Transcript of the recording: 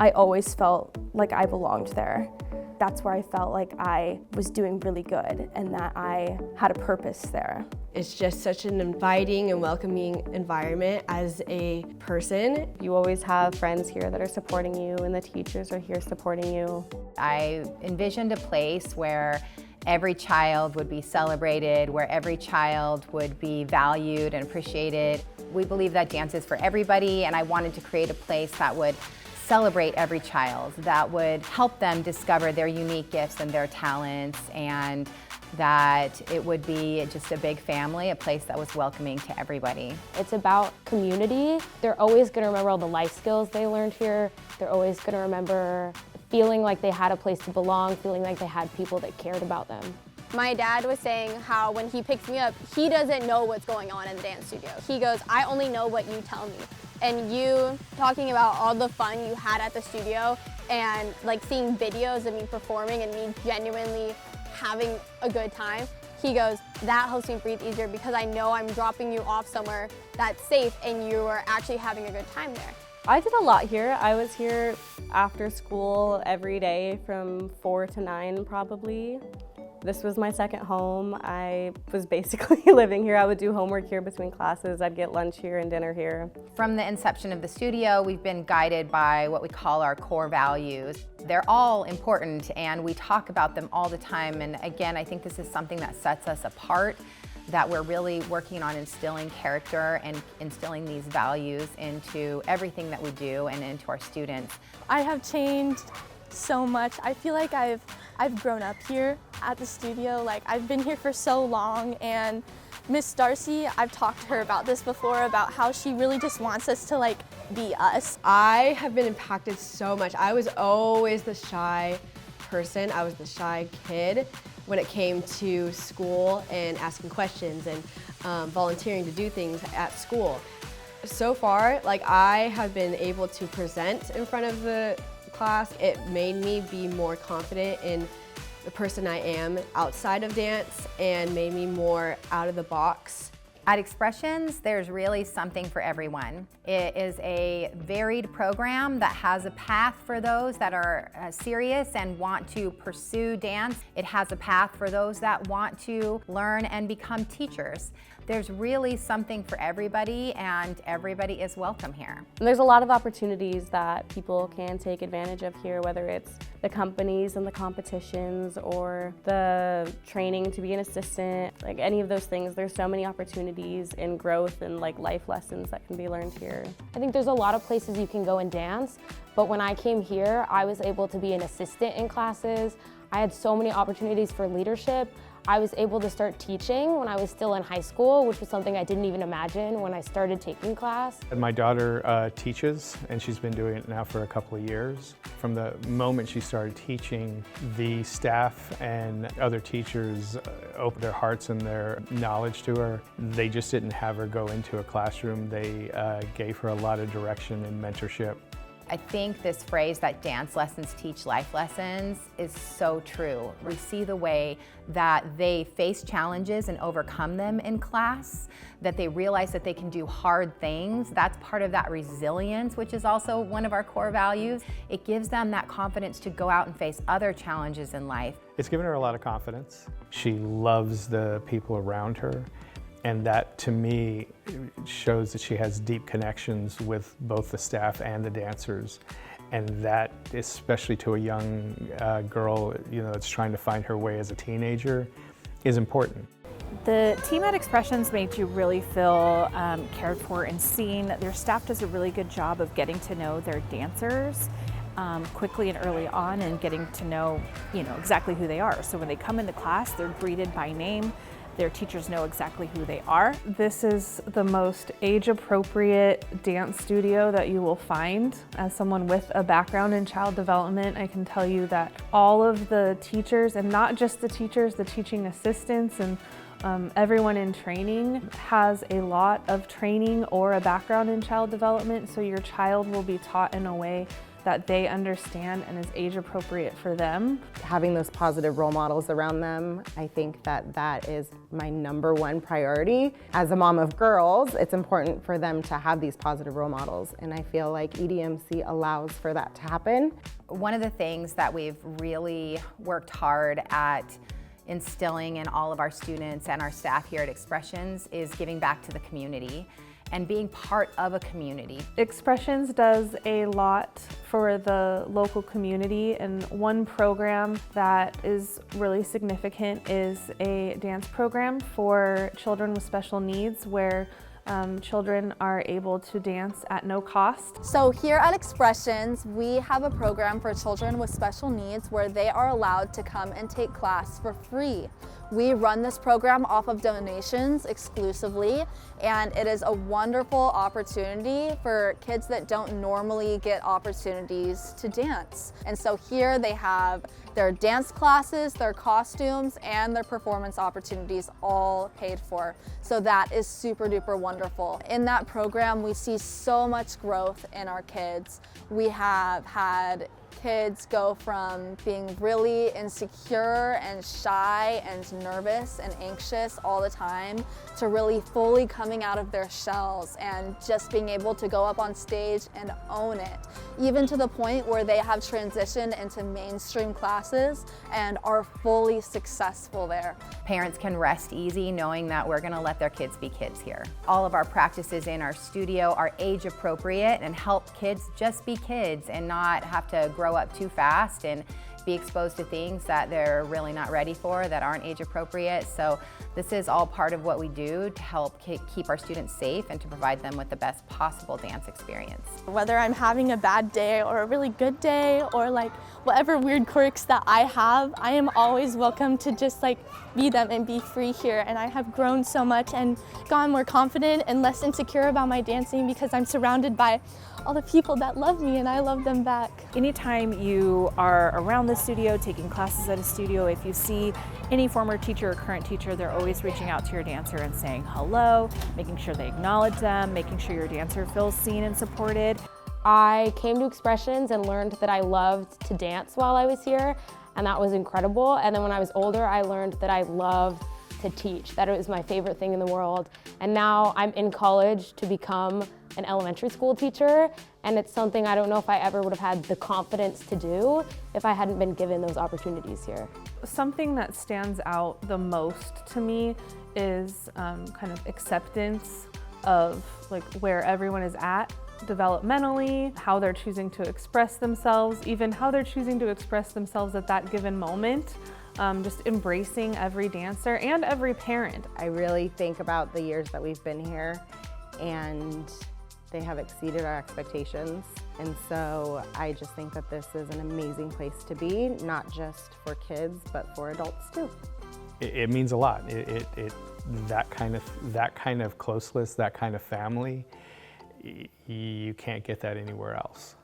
I always felt like I belonged there. That's where I felt like I was doing really good and that I had a purpose there. It's just such an inviting and welcoming environment as a person. You always have friends here that are supporting you and the teachers are here supporting you. I envisioned a place where every child would be celebrated, where every child would be valued and appreciated. We believe that dance is for everybody, and I wanted to create a place that would celebrate every child, that would help them discover their unique gifts and their talents, and that it would be just a big family, a place that was welcoming to everybody. It's about community. They're always going to remember all the life skills they learned here. They're always going to remember feeling like they had a place to belong, feeling like they had people that cared about them. My dad was saying how when he picks me up, he doesn't know what's going on in the dance studio. He goes, I only know what you tell me. And you talking about all the fun you had at the studio and like seeing videos of me performing and me genuinely having a good time, he goes, that helps me breathe easier because I know I'm dropping you off somewhere that's safe and you are actually having a good time there. I did a lot here. I was here after school every day from 4 to 9 probably. This was my second home. I was basically living here. I would do homework here between classes. I'd get lunch here and dinner here. From the inception of the studio, we've been guided by what we call our core values. They're all important and we talk about them all the time. And again, I think this is something that sets us apart, that we're really working on instilling character and instilling these values into everything that we do and into our students. I have changed so much. I feel like I've grown up here at the studio. Like I've been here for so long, and Miss Darcy, I've talked to her about this before, about how she really just wants us to like be us. I have been impacted so much. I was always the shy person. I was the shy kid when it came to school and asking questions and volunteering to do things at school. So far, like I have been able to present in front of the class. It made me be more confident in the person I am outside of dance and made me more out of the box. At Expressions, there's really something for everyone. It is a varied program that has a path for those that are serious and want to pursue dance. It has a path for those that want to learn and become teachers. There's really something for everybody, and everybody is welcome here. And there's a lot of opportunities that people can take advantage of here, whether it's the companies and the competitions or the training to be an assistant, like any of those things. There's so many opportunities in growth and like life lessons that can be learned here. I think there's a lot of places you can go and dance, but when I came here, I was able to be an assistant in classes. I had so many opportunities for leadership. I was able to start teaching when I was still in high school, which was something I didn't even imagine when I started taking class. My daughter teaches, and she's been doing it now for a couple of years. From the moment she started teaching, the staff and other teachers opened their hearts and their knowledge to her. They just didn't have her go into a classroom. They gave her a lot of direction and mentorship. I think this phrase that dance lessons teach life lessons is so true. We see the way that they face challenges and overcome them in class, that they realize that they can do hard things. That's part of that resilience, which is also one of our core values. It gives them that confidence to go out and face other challenges in life. It's given her a lot of confidence. She loves the people around her. And that, to me, shows that she has deep connections with both the staff and the dancers. And that, especially to a young girl, that's trying to find her way as a teenager, is important. The team at Expressions made you really feel cared for and seen. Their staff does a really good job of getting to know their dancers quickly and early on, and getting to know, exactly who they are. So when they come into class, they're greeted by name. Their teachers know exactly who they are. This is the most age-appropriate dance studio that you will find. As someone with a background in child development, I can tell you that all of the teachers, and not just the teachers, the teaching assistants and everyone in training has a lot of training or a background in child development, so your child will be taught in a way that they understand and is age appropriate for them. Having those positive role models around them, I think that that is my #1 priority. As a mom of girls, it's important for them to have these positive role models, and I feel like EDMC allows for that to happen. One of the things that we've really worked hard at instilling in all of our students and our staff here at Expressions is giving back to the community and being part of a community. Expressions does a lot for the local community, and one program that is really significant is a dance program for children with special needs where children are able to dance at no cost. So here at Expressions, we have a program for children with special needs where they are allowed to come and take class for free. We run this program off of donations exclusively, and it is a wonderful opportunity for kids that don't normally get opportunities to dance. And so here they have their dance classes, their costumes, and their performance opportunities all paid for. So that is super duper wonderful. In that program, we see so much growth in our kids. We have had kids go from being really insecure and shy and nervous and anxious all the time to really fully coming out of their shells and just being able to go up on stage and own it, even to the point where they have transitioned into mainstream classes and are fully successful there. Parents can rest easy knowing that we're going to let their kids be kids here. All of our practices in our studio are age appropriate and help kids just be kids and not have to grow up too fast and be exposed to things that they're really not ready for, that aren't age appropriate. So this is all part of what we do to help keep our students safe and to provide them with the best possible dance experience. Whether I'm having a bad day or a really good day or like whatever weird quirks that I have, I am always welcome to just like be them and be free here. And I have grown so much and gotten more confident and less insecure about my dancing because I'm surrounded by all the people that love me and I love them back. Anytime you are around the studio, taking classes at a studio, if you see any former teacher or current teacher, they're always reaching out to your dancer and saying hello, making sure they acknowledge them, making sure your dancer feels seen and supported. I came to Expressions and learned that I loved to dance while I was here, and that was incredible. And then when I was older, I learned that I loved to teach, that it was my favorite thing in the world. And now I'm in college to become an elementary school teacher, and it's something I don't know if I ever would have had the confidence to do if I hadn't been given those opportunities here. Something that stands out the most to me is kind of acceptance of like where everyone is at developmentally, how they're choosing to express themselves, even how they're choosing to express themselves at that given moment. Just embracing every dancer and every parent. I really think about the years that we've been here, and they have exceeded our expectations. And so I just think that this is an amazing place to be, not just for kids, but for adults too. It means a lot. That kind of closeness, that kind of family, you can't get that anywhere else.